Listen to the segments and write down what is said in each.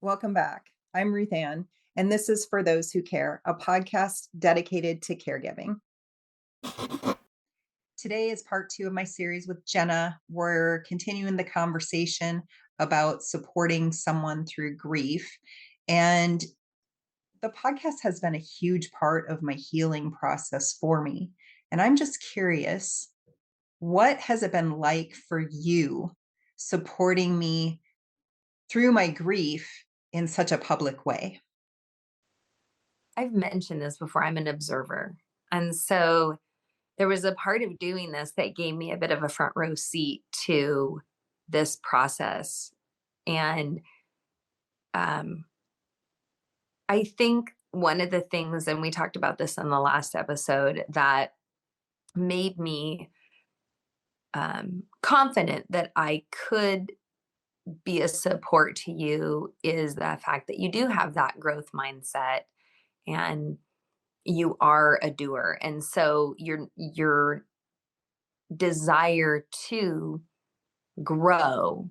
Welcome back. I'm Ruth Ann, and this is For Those Who Care, a podcast dedicated to caregiving. Today is part 2 of my series with Jenna. We're continuing the conversation about supporting someone through grief. And the podcast has been a huge part of my healing process for me. And I'm just curious, what has it been like for you supporting me through my grief in such a public way? I've mentioned this before. I'm an observer. And so there was a part of doing this that gave me a bit of a front row seat to this process. And um, I think one of the things, and we talked about this in the last episode, that made me confident that I could be a support to you is the fact that you do have that growth mindset and you are a doer. And so your desire to grow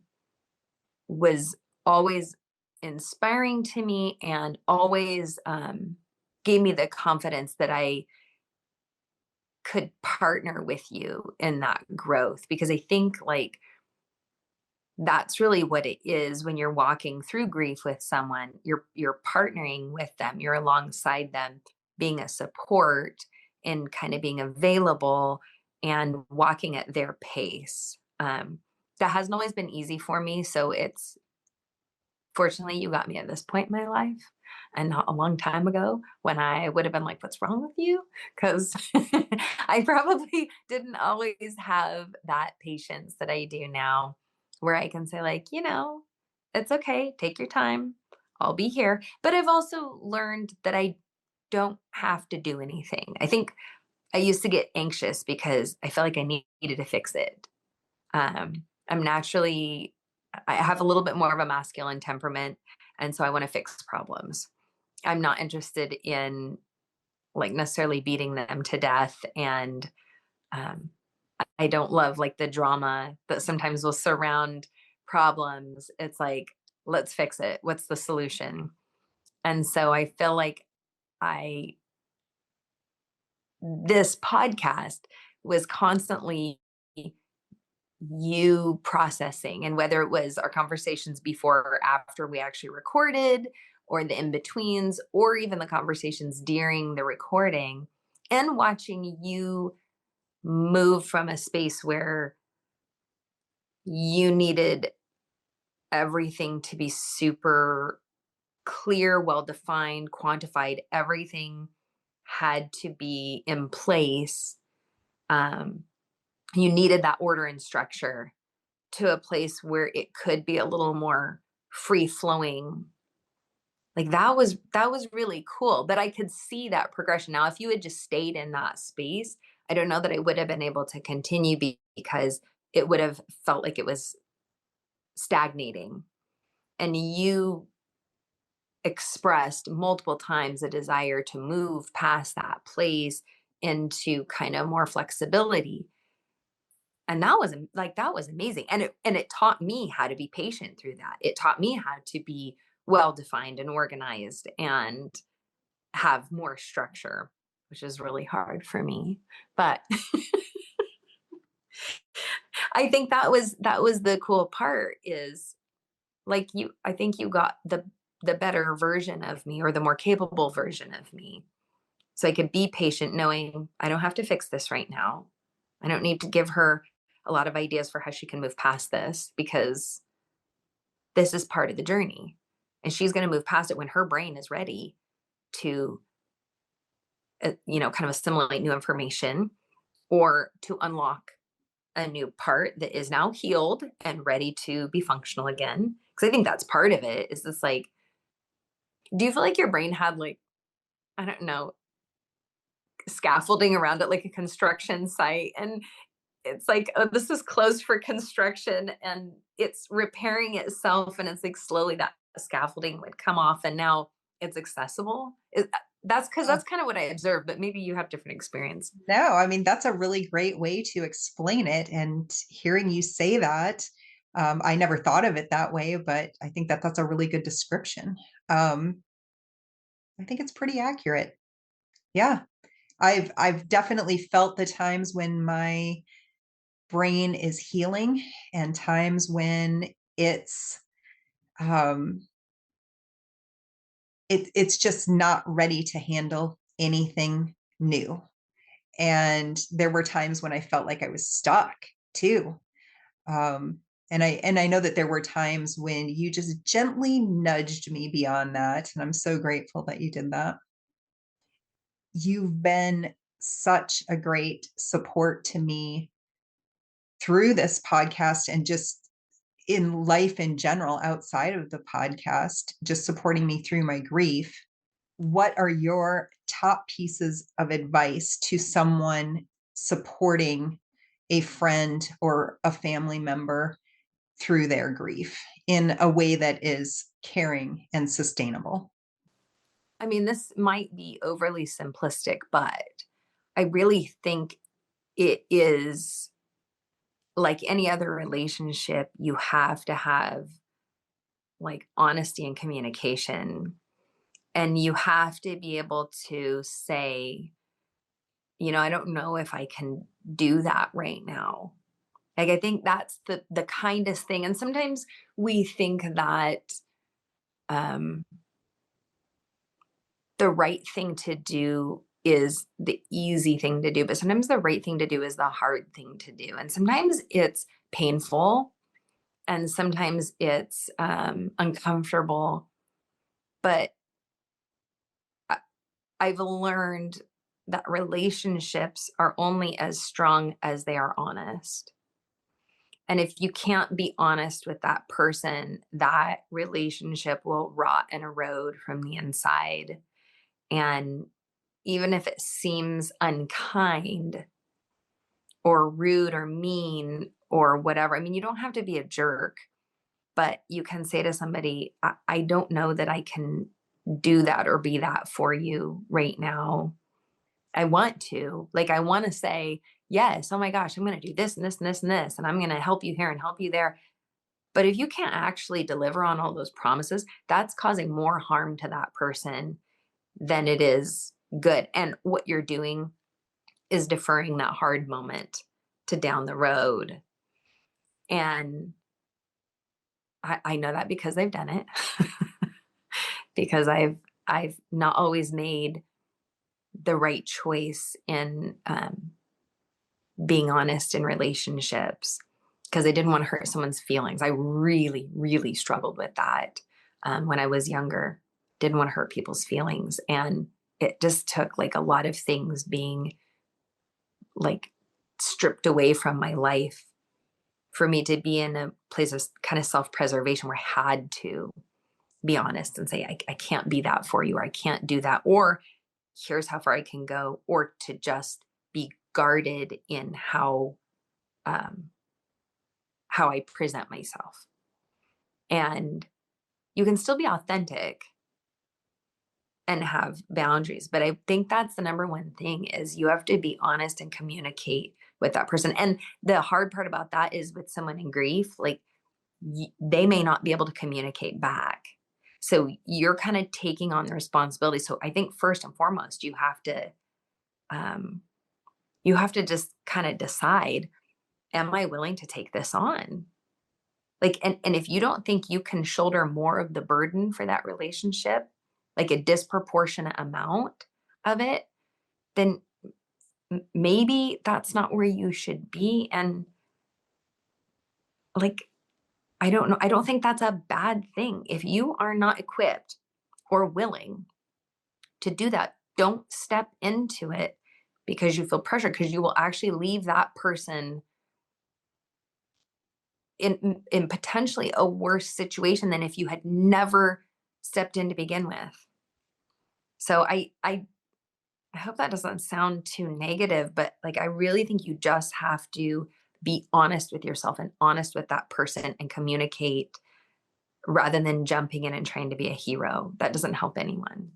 was always inspiring to me and always gave me the confidence that I could partner with you in that growth, because I think like that's really what it is when you're walking through grief with someone. You're partnering with them, you're alongside them, being a support and kind of being available and walking at their pace. That hasn't always been easy for me, so it's fortunately you got me at this point in my life and not a long time ago when I would have been like, what's wrong with you? Because I probably didn't always have that patience that I do now, where I can say, like, it's okay, take your time, I'll be here. But I've also learned that I don't have to do anything. I think I used to get anxious because I felt like I needed to fix it. I'm naturally, I have a little bit more of a masculine temperament. And so I want to fix problems. I'm not interested in like necessarily beating them to death. And um, I don't love like the drama that sometimes will surround problems. It's like, let's fix it. What's the solution? And so I feel like I, this podcast was constantly you processing, and whether it was our conversations before or after we actually recorded, or the in-betweens, or even the conversations during the recording, and watching you move from a space where you needed everything to be super clear, well defined, quantified, everything had to be in place. You needed that order and structure to a place where it could be a little more free flowing. Like that was really cool, but I could see that progression. Now if you had just stayed in that space, I don't know that I would have been able to continue, because it would have felt like it was stagnating. And you expressed multiple times a desire to move past that place into kind of more flexibility. And that was amazing, and it taught me how to be patient through that. It taught me how to be well defined and organized and have more structure, which is really hard for me. But I think that was the cool part, is like, I think you got the better version of me, or the more capable version of me, so I could be patient, knowing I don't have to fix this right now. I don't need to give her a lot of ideas for how she can move past this, because this is part of the journey. And she's going to move past it when her brain is ready to, kind of assimilate new information, or to unlock a new part that is now healed and ready to be functional again. Because I think that's part of it, is this like, do you feel like your brain had like, I don't know, scaffolding around it like a construction site? And it's like, oh, this is closed for construction, and it's repairing itself, and it's like slowly that scaffolding would come off, and now it's accessible. That's because Oh, that's kind of what I observed, but maybe you have different experience. no, I mean, that's a really great way to explain it. And hearing you say that, I never thought of it that way, but I think that that's a really good description. Um, I think it's pretty accurate. Yeah. I've definitely felt the times when my brain is healing and times when it's um it's just not ready to handle anything new. And there were times when I felt like I was stuck too. Um and I know that there were times when you just gently nudged me beyond that, and I'm so grateful that you did that. You've been such a great support to me through this podcast and just in life in general outside of the podcast, just supporting me through my grief. What are your top pieces of advice to someone supporting a friend or a family member through their grief in a way that is caring and sustainable? I mean, this might be overly simplistic, but I really think it is like any other relationship, you have to have like honesty and communication. And you have to be able to say, I don't know if I can do that right now. Like I think that's the kindest thing. And sometimes we think that um the right thing to do is the easy thing to do, but sometimes the right thing to do is the hard thing to do. And sometimes it's painful and sometimes it's uncomfortable. But I- I've learned that relationships are only as strong as they are honest. And if you can't be honest with that person, that relationship will rot and erode from the inside. And even if it seems unkind or rude or mean or whatever, I mean, you don't have to be a jerk, but you can say to somebody, I don't know that I can do that or be that for you right now. I want to. Like, I want to say, yes, oh my gosh, I'm going to do this and this and this and this, and I'm going to help you here and help you there. But if you can't actually deliver on all those promises, that's causing more harm to that person than it is good. And what you're doing is deferring that hard moment to down the road. And I know that because I've done it, because I've not always made the right choice in being honest in relationships because I didn't want to hurt someone's feelings. I really, really struggled with that when I was younger. Didn't want to hurt people's feelings. And it just took like a lot of things being like stripped away from my life for me to be in a place of kind of self preservation where I had to be honest and say, I can't be that for you, or I can't do that, or here's how far I can go, or to just be guarded in um, how I present myself. And you can still be authentic and have boundaries, but I think that's the number one thing is you have to be honest and communicate with that person. And the hard part about that is with someone in grief, like they may not be able to communicate back. So you're kind of taking on the responsibility. So I think first and foremost, um, you have to just kind of decide, am I willing to take this on? Like, and if you don't think you can shoulder more of the burden for that relationship, like a disproportionate amount of it, then maybe that's not where you should be. And like, I don't know. I don't think that's a bad thing. If you are not equipped or willing to do that, don't step into it because you feel pressure, because you will actually leave that person in potentially a worse situation than if you had never stepped in to begin with. So I hope that doesn't sound too negative, but like I really think you just have to be honest with yourself and honest with that person and communicate rather than jumping in and trying to be a hero. That doesn't help anyone.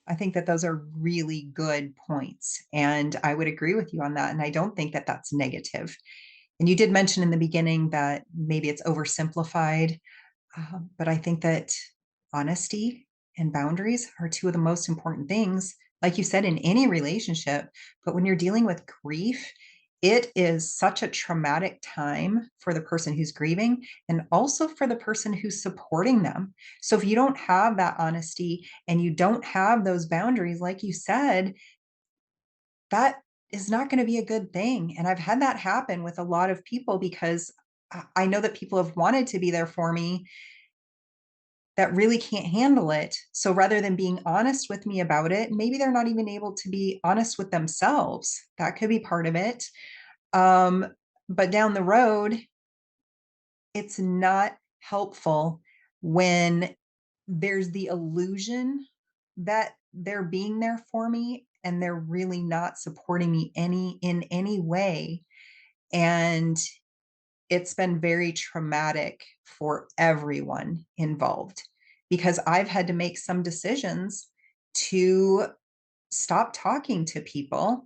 I think that those are really good points. And I would agree with you on that. And I don't think that that's negative. And you did mention in the beginning that maybe it's oversimplified, but I think that honesty and boundaries are two of the most important things, like you said, in any relationship. But when you're dealing with grief, it is such a traumatic time for the person who's grieving and also for the person who's supporting them. So if you don't have that honesty and you don't have those boundaries, like you said, that is not going to be a good thing. And I've had that happen with a lot of people because I know that people have wanted to be there for me that really can't handle it. So rather than being honest with me about it, maybe they're not even able to be honest with themselves. That could be part of it. Um, but down the road, it's not helpful when there's the illusion that they're being there for me and they're really not supporting me in any way. And it's been very traumatic for everyone involved because I've had to make some decisions to stop talking to people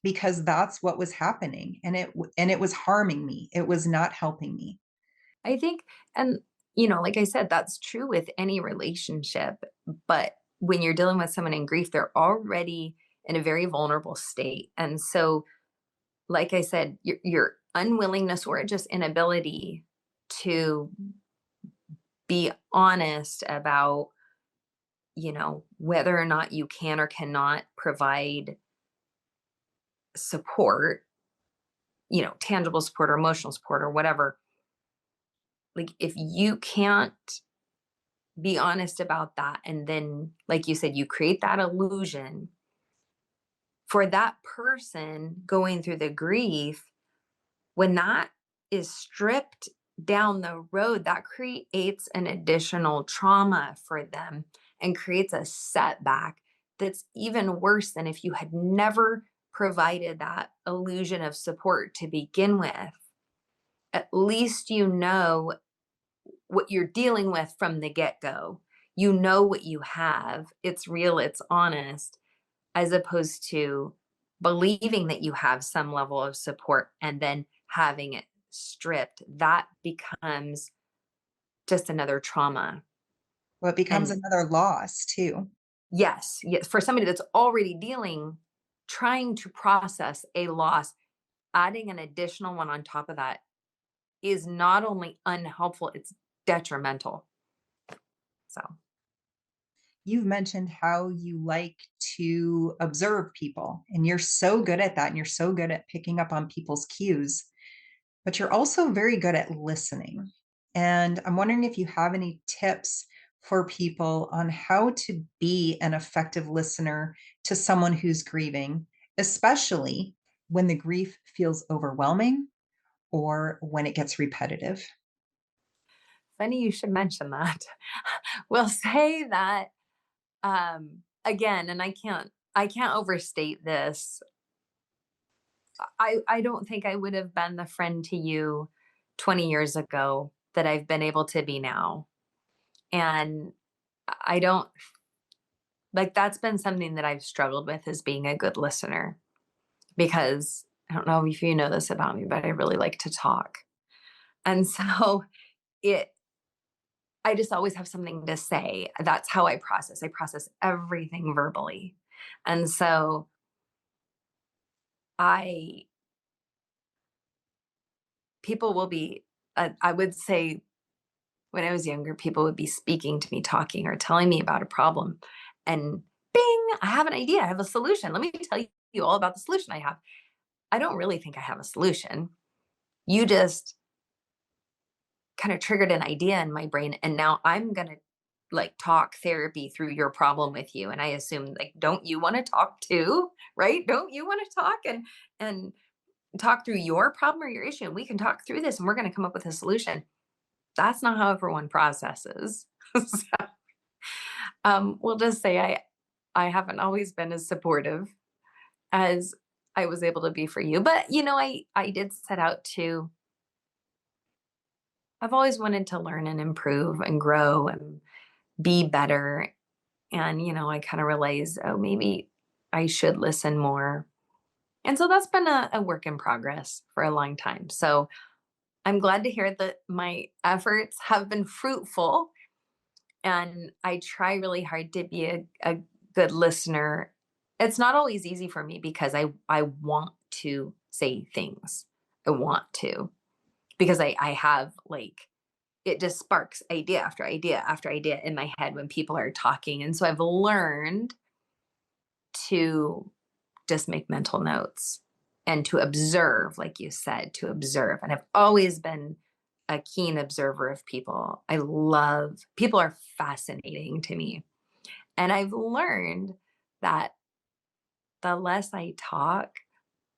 because that's what was happening, and it was harming me. It was not helping me. I think, and like I said, that's true with any relationship. But when you're dealing with someone in grief, they're already in a very vulnerable state. And so, like I said, your unwillingness or just inability to be honest about, whether or not you can or cannot provide support, tangible support or emotional support or whatever. Like, if you can't be honest about that, and then, like you said, you create that illusion for that person going through the grief, when that is stripped down the road, that creates an additional trauma for them and creates a setback that's even worse than if you had never provided that illusion of support to begin with. At least you know what you're dealing with from the get go. You know what you have, it's real, it's honest, as opposed to believing that you have some level of support and then having it stripped. That becomes just another trauma. Well, it becomes And another loss too. yes, yes, for somebody that's already trying to process a loss, adding an additional one on top of that is not only unhelpful, it's detrimental. So, You've mentioned how you like to observe people, and you're so good at that, and you're so good at picking up on people's cues, but you're also very good at listening. And I'm wondering if you have any tips for people on how to be an effective listener to someone who's grieving, especially when the grief feels overwhelming or when it gets repetitive. funny you should mention that. We'll say that again, and I can't overstate this. I don't think I would have been the friend to you 20 years ago that I've been able to be now. And I don't like, that's been something that I've struggled with, is being a good listener, because I don't know if you know this about me, but I really like to talk. And so it I just always have something to say. That's how I process. I process everything verbally. And so I people will be I would say, when I was younger, people would be speaking to me, talking or telling me about a problem, and bing, I have an idea. I have a solution. Let me tell you all about the solution I have. I don't really think I have a solution. You just kind of triggered an idea in my brain, and now I'm going to like talk therapy through your problem with you. And I assume, like, don't you want to talk too? Right? Don't you want to talk and talk through your problem or your issue? And we can talk through this and we're going to come up with a solution. That's not how everyone processes. So, we'll just say I haven't always been as supportive as I was able to be for you. But I did set out to. I've always wanted to learn and improve and grow and be better. And I kind of realized, oh, maybe I should listen more. And so that's been a work in progress for a long time. So I'm glad to hear that my efforts have been fruitful, and I try really hard to be a good listener. It's not always easy for me because I want to say things. I want to because I have like it just sparks idea after idea after idea in my head when people are talking. And so I've learned to just make mental notes and to observe, like you said, to observe. And I've always been a keen observer of people. I love people are fascinating to me. And I've learned that the less I talk,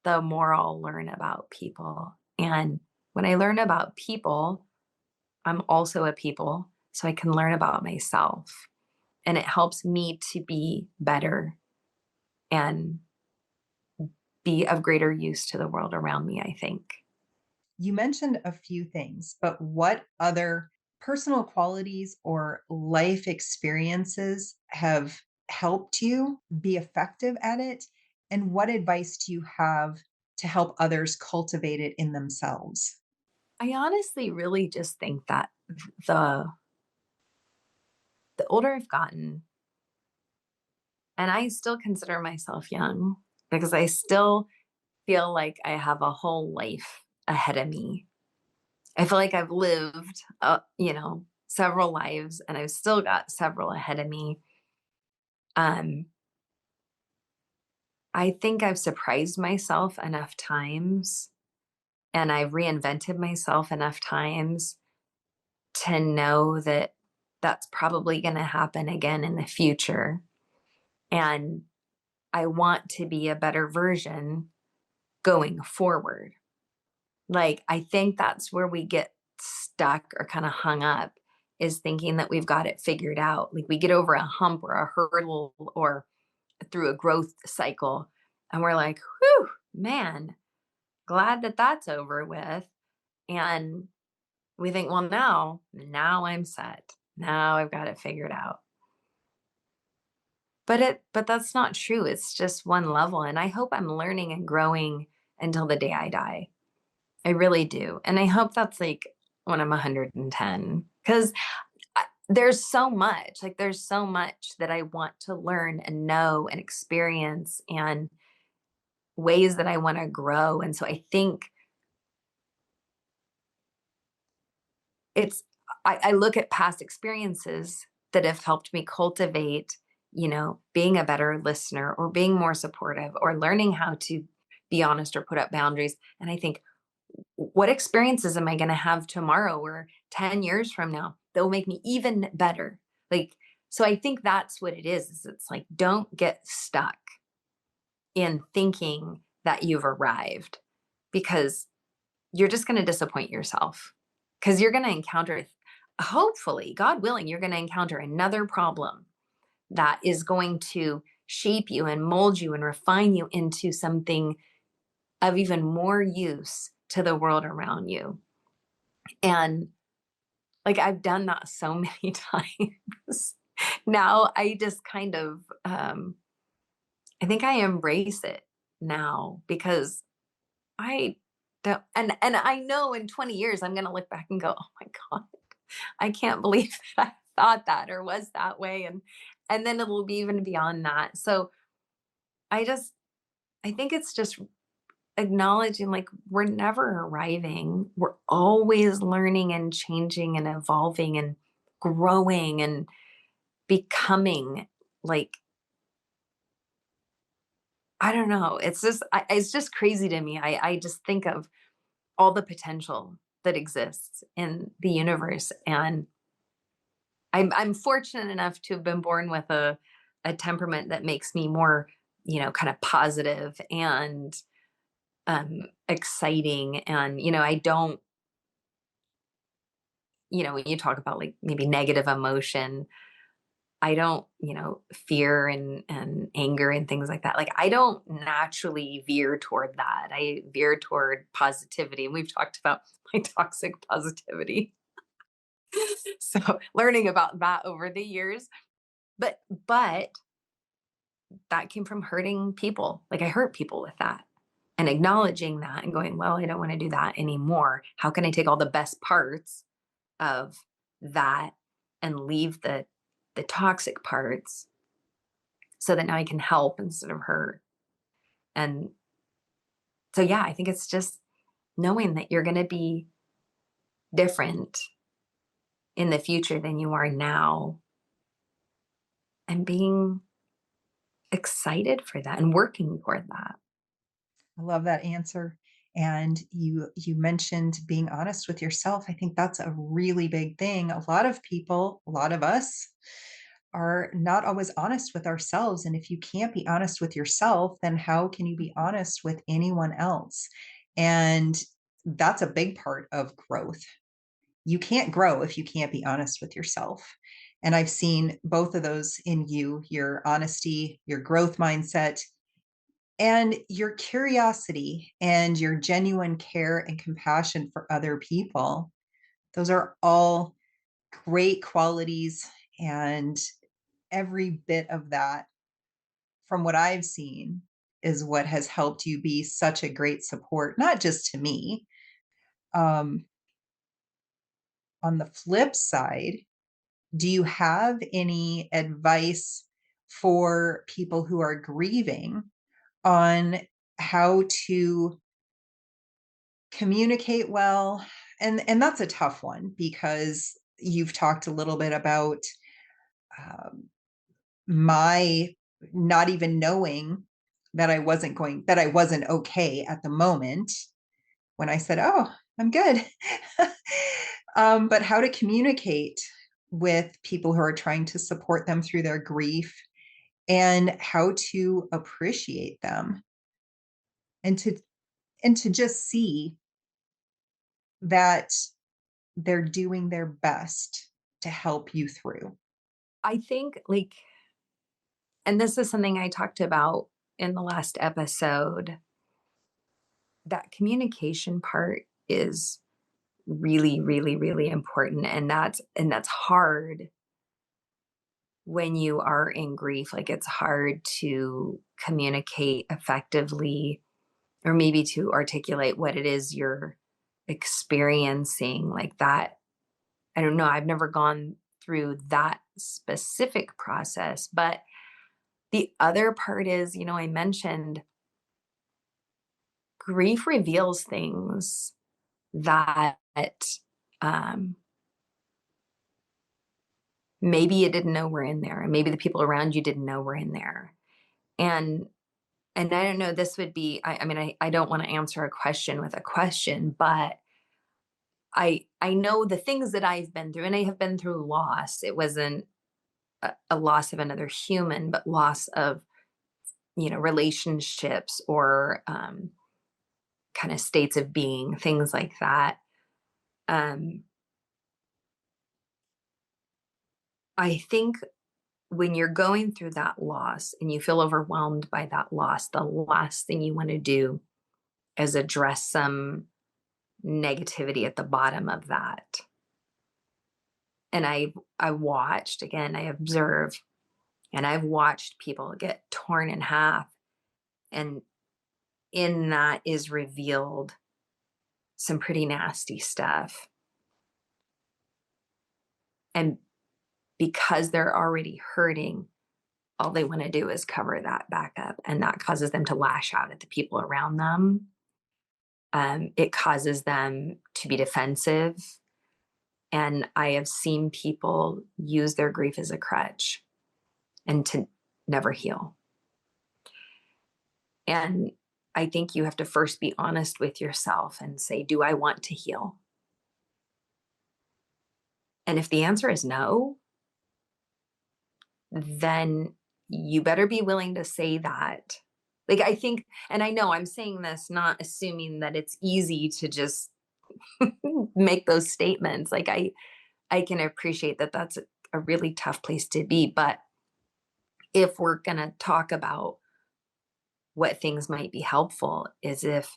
the more I'll learn about people. And when I learn about people, I'm also a people, so I can learn about myself. And it helps me to be better and be of greater use to the world around me, I think. You mentioned a few things, but what other personal qualities or life experiences have helped you be effective at it? And what advice do you have to help others cultivate it in themselves? I honestly really just think that the the older I've gotten, and I still consider myself young because I still feel like I have a whole life ahead of me. I feel like I've lived, several lives, and I've still got several ahead of me. Um, I think I've surprised myself enough times, and I've reinvented myself enough times to know that that's probably going to happen again in the future. And I want to be a better version going forward. Like, I think that's where we get stuck or kind of hung up, is thinking that we've got it figured out. Like, we get over a hump or a hurdle or through a growth cycle, and we're like, whew, man, glad that that's over with. And we think, well, now I'm set. Now I've got it figured out. But that's not true. It's just one level. And I hope I'm learning and growing until the day I die. I really do. And I hope that's like when I'm 110, because there's so much that I want to learn and know and experience, and ways that I want to grow. And so I think it's, I look at past experiences that have helped me cultivate, being a better listener or being more supportive or learning how to be honest or put up boundaries. And I think, what experiences am I going to have tomorrow or 10 years from now that will make me even better? Like, so I think that's what it is it's like, don't get stuck in thinking that you've arrived, because you're just going to disappoint yourself, because you're going to encounter, hopefully, God willing, you're going to encounter another problem that is going to shape you and mold you and refine you into something of even more use to the world around you. And like, I've done that so many times. Now I just kind of, I think I embrace it now, because I don't, and I know in 20 years I'm going to look back and go, oh my God, I can't believe that I thought that or was that way. And then it'll be even beyond that. So I just, I think it's just acknowledging, like, we're never arriving. We're always learning and changing and evolving and growing and becoming, like, I don't know. It's just crazy to me. I just think of all the potential that exists in the universe. And I'm fortunate enough to have been born with a temperament that makes me more, kind of positive and exciting. And, I don't, when you talk about like maybe negative emotion, I don't, fear and anger and things like that. Like, I don't naturally veer toward that. I veer toward positivity. And we've talked about my toxic positivity. So learning about that over the years. But that came from hurting people. Like, I hurt people with that. and acknowledging that and going, well, I don't want to do that anymore. How can I take all the best parts of that and leave the toxic parts so that now I can help instead of hurt? And so yeah, I think it's just knowing that you're going to be different in the future than you are now, and being excited for that and working toward that. I love that answer. And you mentioned being honest with yourself. I think that's a really big thing. A lot of people, a lot of us are not always honest with ourselves. And if you can't be honest with yourself, then how can you be honest with anyone else? And that's a big part of growth. You can't grow if you can't be honest with yourself. And I've seen both of those in you, your honesty, your growth mindset, and your curiosity and your genuine care and compassion for other people. Those are all great qualities. And every bit of that, from what I've seen, is what has helped you be such a great support, not just to me. Um, on the flip side, do you have any advice for people who are grieving on how to communicate well? And that's a tough one because you've talked a little bit about um, my not even knowing that I wasn't okay at the moment when I said, "Oh, I'm good." But how to communicate with people who are trying to support them through their grief, and how to appreciate them, and to just see that they're doing their best to help you through. I think, like, and this is something I talked about in the last episode, that communication part is really, really, really important. And that's hard when you are in grief. Like, it's hard to communicate effectively, or maybe to articulate what it is you're experiencing, like that. I don't know. I've never gone through that specific process. But the other part is, I mentioned grief reveals things that um, maybe you didn't know were in there, and maybe the people around you didn't know were in there. And I don't know, this would be, I mean, I don't want to answer a question with a question, but I know the things that I've been through, and I have been through loss. It wasn't a loss of another human, but loss of, relationships, or kind of states of being, things like that. Um, I think when you're going through that loss and you feel overwhelmed by that loss, the last thing you want to do is address some negativity at the bottom of that. And I watched, again, I observe, and I've watched people get torn in half, and in that is revealed some pretty nasty stuff. And because they're already hurting, all they want to do is cover that back up, and that causes them to lash out at the people around them. It causes them to be defensive. And I have seen people use their grief as a crutch and to never heal. And I think you have to first be honest with yourself and say, do I want to heal? And if the answer is no, then you better be willing to say that. Like, I think, and I know I'm saying this not assuming that it's easy to just make those statements. Like, I can appreciate that that's a really tough place to be. But if we're going to talk about what things might be helpful, is if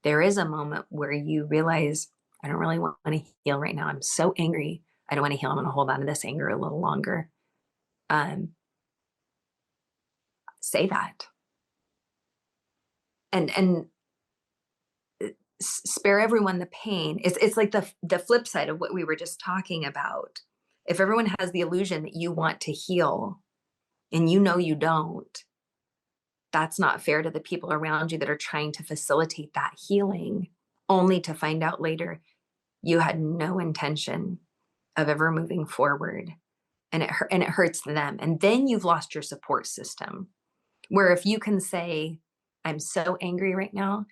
there is a moment where you realize, I don't really want to heal right now. I'm so angry. I don't want to heal. I'm going to hold on to this anger a little longer. Um, Say that. And spare everyone the pain. It's like the flip side of what we were just talking about. If everyone has the illusion that you want to heal and you know you don't, that's not fair to the people around you that are trying to facilitate that healing, only to find out later you had no intention of ever moving forward. And it hurts them. And then you've lost your support system. Where if you can say, I'm so angry right now,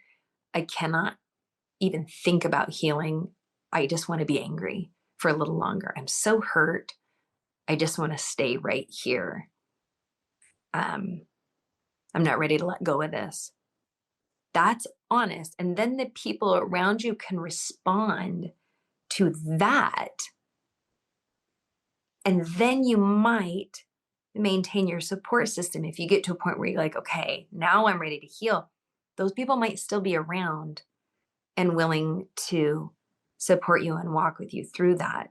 I cannot even think about healing. I just want to be angry for a little longer. I'm so hurt. I just want to stay right here. Um, I'm not ready to let go of this. That's honest. And then the people around you can respond to that. And then you might maintain your support system. If you get to a point where you're like, okay, now I'm ready to heal, those people might still be around and willing to support you and walk with you through that.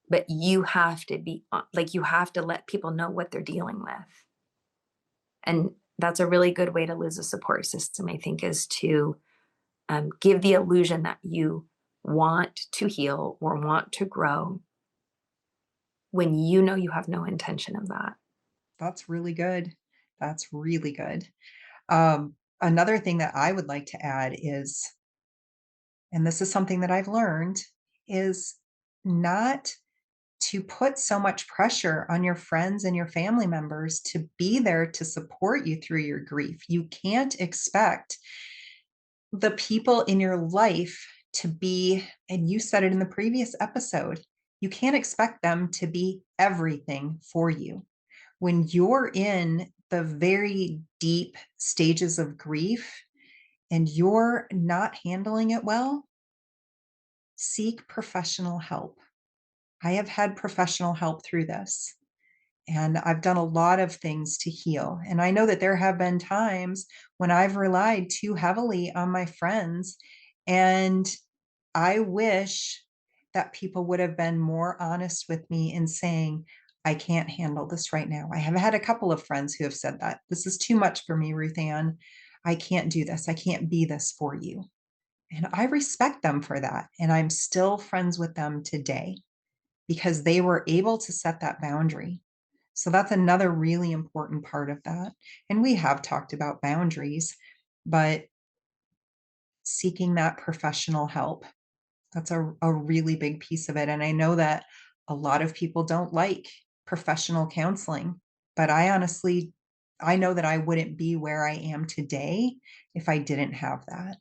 But you have to be like, you have to let people know what they're dealing with. And that's a really good way to lose a support system, I think, is to give the illusion that you want to heal or want to grow when you know you have no intention of that. That's really good. That's really good. Another thing that I would like to add is, and this is something that I've learned, is not to put so much pressure on your friends and your family members to be there to support you through your grief. You can't expect the people in your life to be, and you said it in the previous episode, you can't expect them to be everything for you. When you're in the very deep stages of grief and you're not handling it well, seek professional help. I have had professional help through this, and I've done a lot of things to heal. And I know that there have been times when I've relied too heavily on my friends. And I wish that people would have been more honest with me in saying, I can't handle this right now. I have had a couple of friends who have said that this is too much for me, Ruth Ann. I can't do this. I can't be this for you. And I respect them for that. And I'm still friends with them today because they were able to set that boundary. So that's another really important part of that. And we have talked about boundaries, but seeking that professional help, that's a really big piece of it. And I know that a lot of people don't like professional counseling, but I know that I wouldn't be where I am today if I didn't have that.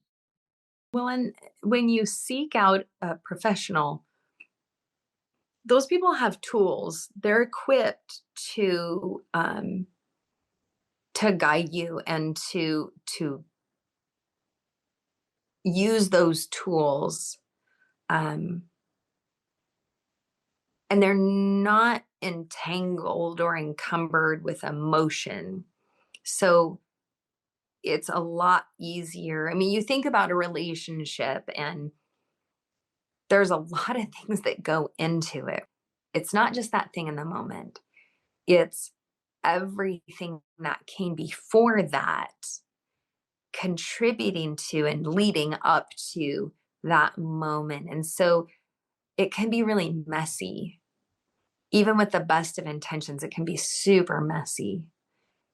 Well, and when you seek out a professional, those people have tools. They're equipped to guide you and to use those tools. Um, and they're not entangled or encumbered with emotion. So it's a lot easier. I mean, you think about a relationship and there's a lot of things that go into it. It's not just that thing in the moment. It's everything that came before that contributing to and leading up to that moment. And so it can be really messy. Even with the best of intentions, it can be super messy.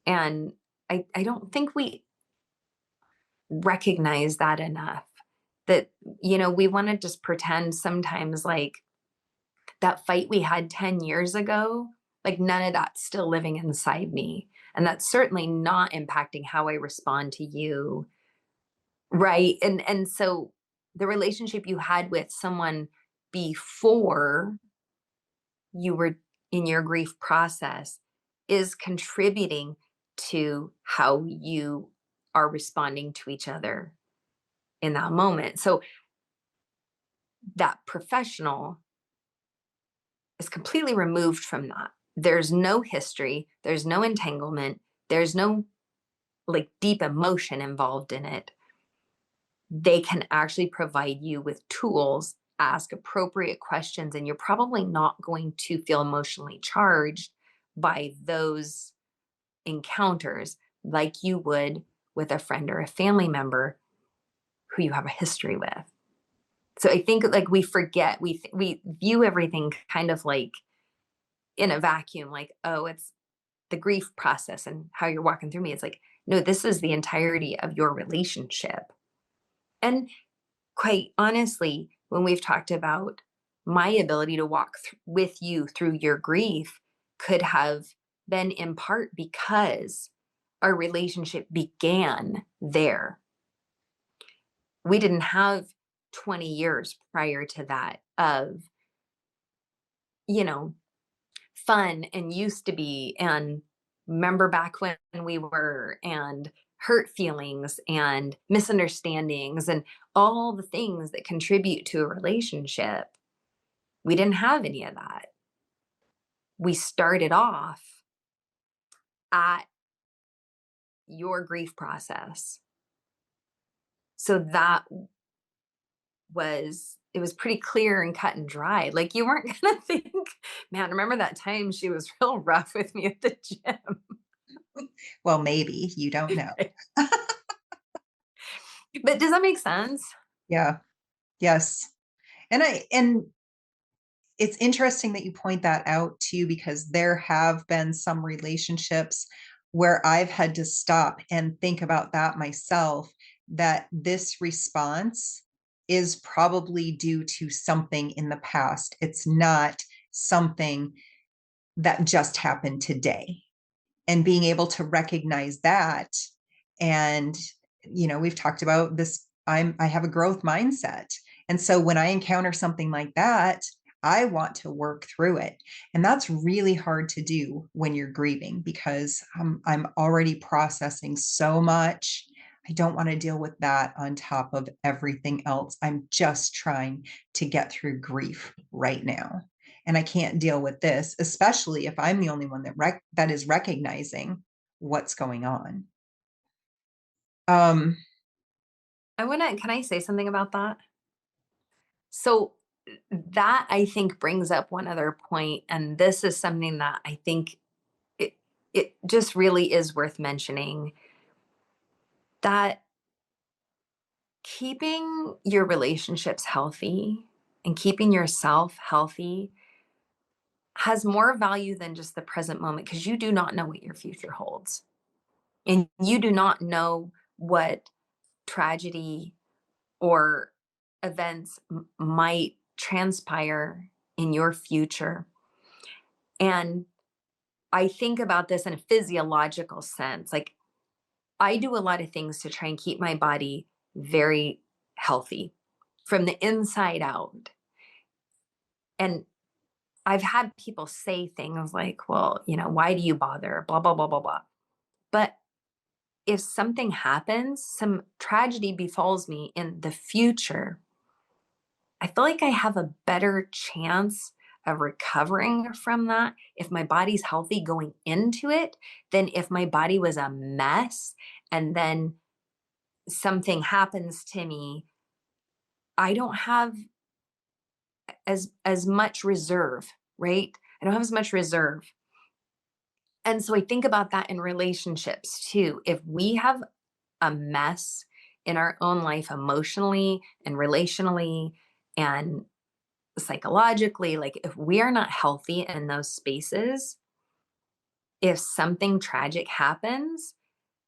And I don't think we recognize that enough. That, we want to just pretend sometimes like that fight we had 10 years ago, like none of that's still living inside me. And that's certainly not impacting how I respond to you. Right. And so the relationship you had with someone before you were in your grief process is contributing to how you are responding to each other in that moment. So that professional is completely removed from that. There's no history, there's no entanglement, there's no like deep emotion involved in it. They can actually provide you with tools, ask appropriate questions, and you're probably not going to feel emotionally charged by those encounters like you would with a friend or a family member who you have a history with. So I think like we forget, we view everything kind of like in a vacuum, like, oh, it's the grief process and how you're walking through me. It's like, no, this is the entirety of your relationship. And quite honestly, when we've talked about my ability to walk with you through your grief could have been in part because our relationship began there. We didn't have 20 years prior to that of, you know, fun and used to be and remember back when we were and hurt feelings and misunderstandings and all the things that contribute to a relationship. We didn't have any of that. We started off at your grief process. So that was, it was pretty clear and cut and dry. Like you weren't going to think, man, remember that time she was real rough with me at the gym. Well, maybe you don't know. But does that make sense? Yeah. Yes. And it's interesting that you point that out too, because there have been some relationships where I've had to stop and think about that myself, that this response is probably due to something in the past. It's not something that just happened today. And being able to recognize that, and we've talked about this, I have a growth mindset, and so when I encounter something like that, I want to work through it. And that's really hard to do when you're grieving, because I'm already processing so much. I don't want to deal with that on top of everything else. I'm just trying to get through grief right now, and I can't deal with this, especially if I'm the only one that is recognizing what's going on. Um, Can I say something about that? So that I think brings up one other point, and this is something that I think it it just really is worth mentioning, that keeping your relationships healthy and keeping yourself healthy has more value than just the present moment, because you do not know what your future holds. And you do not know what tragedy or events might transpire in your future. And I think about this in a physiological sense. Like, I do a lot of things to try and keep my body very healthy from the inside out. And I've had people say things like, well, why do you bother? Blah, blah, blah, blah, blah. But if something happens, some tragedy befalls me in the future, I feel like I have a better chance of recovering from that if my body's healthy going into it than if my body was a mess and then something happens to me. I don't have as much reserve, right? I don't have as much reserve. And so I think about that in relationships too. If we have a mess in our own life emotionally and relationally and psychologically, like if we are not healthy in those spaces, if something tragic happens,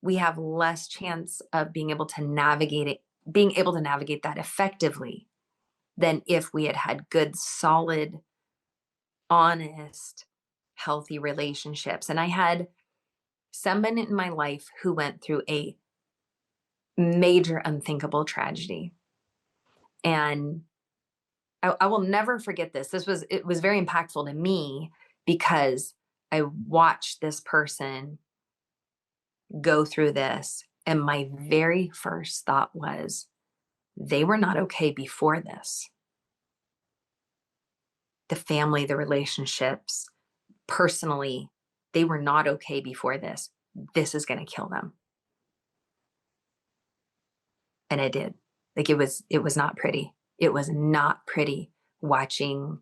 we have less chance of being able to navigate that effectively than if we had had good, solid, honest, healthy relationships. And I had someone in my life who went through a major unthinkable tragedy. And I will never forget this. It was very impactful to me because I watched this person go through this. And my very first thought was, they were not okay before this. The family, the relationships, personally, they were not okay before this. This is going to kill them. And it did. Like it was not pretty. It was not pretty watching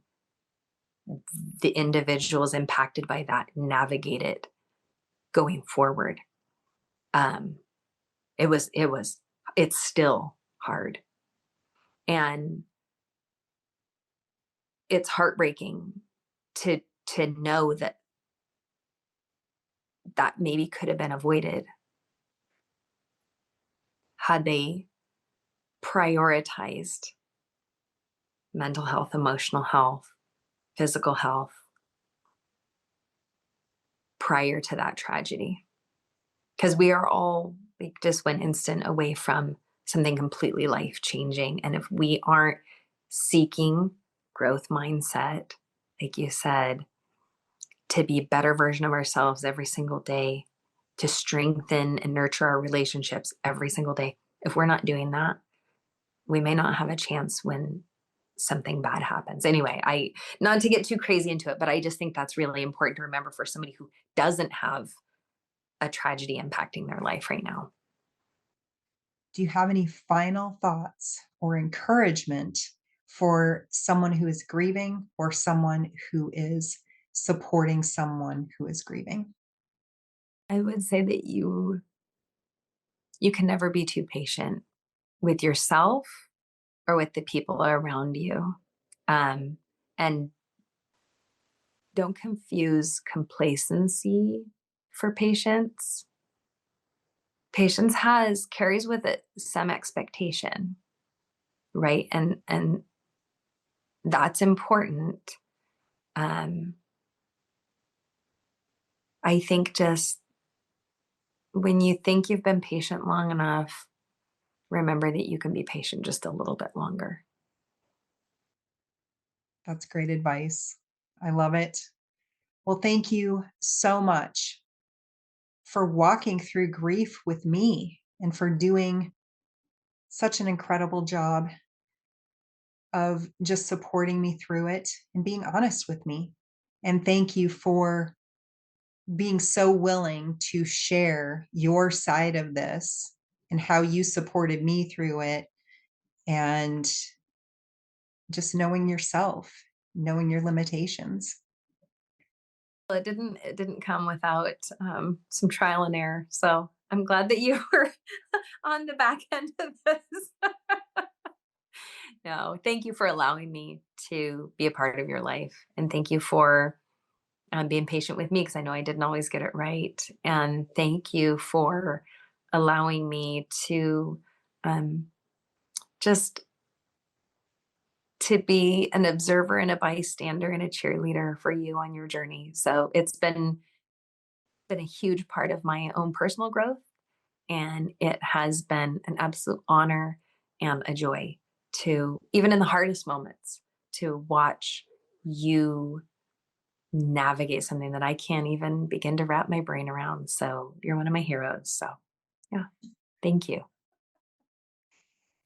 the individuals impacted by that navigate it going forward. Um, it's still hard. And it's heartbreaking to know that that maybe could have been avoided had they prioritized mental health, emotional health, physical health prior to that tragedy. Because we are all like just one instant away from something completely life changing. And if we aren't seeking growth mindset, like you said, to be a better version of ourselves every single day, to strengthen and nurture our relationships every single day, if we're not doing that, we may not have a chance when something bad happens. Anyway, I not to get too crazy into it, but I just think that's really important to remember for somebody who doesn't have a tragedy impacting their life right now. Do you have any final thoughts or encouragement for someone who is grieving or someone who is supporting someone who is grieving? I would say that you can never be too patient with yourself or with the people around you. And don't confuse complacency for patience. Patience has carries with it some expectation, right? And that's important. Um, I think just when you think you've been patient long enough, remember that you can be patient just a little bit longer. That's great advice. I love it. Well, thank you so much for walking through grief with me and for doing such an incredible job of just supporting me through it and being honest with me. And thank you for being so willing to share your side of this and how you supported me through it, and just knowing yourself, knowing your limitations. Well, it didn't come without some trial and error. So I'm glad that you were on the back end of this. No, thank you for allowing me to be a part of your life, and thank you for being patient with me because I know I didn't always get it right. And thank you for allowing me to um, just to be an observer and a bystander and a cheerleader for you on your journey. So it's been a huge part of my own personal growth, and it has been an absolute honor and a joy to, even in the hardest moments, to watch you navigate something that I can't even begin to wrap my brain around. So you're one of my heroes. So yeah, thank you.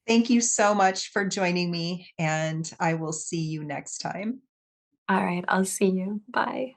Thank you so much for joining me, and I will see you next time. All right, I'll see you. Bye.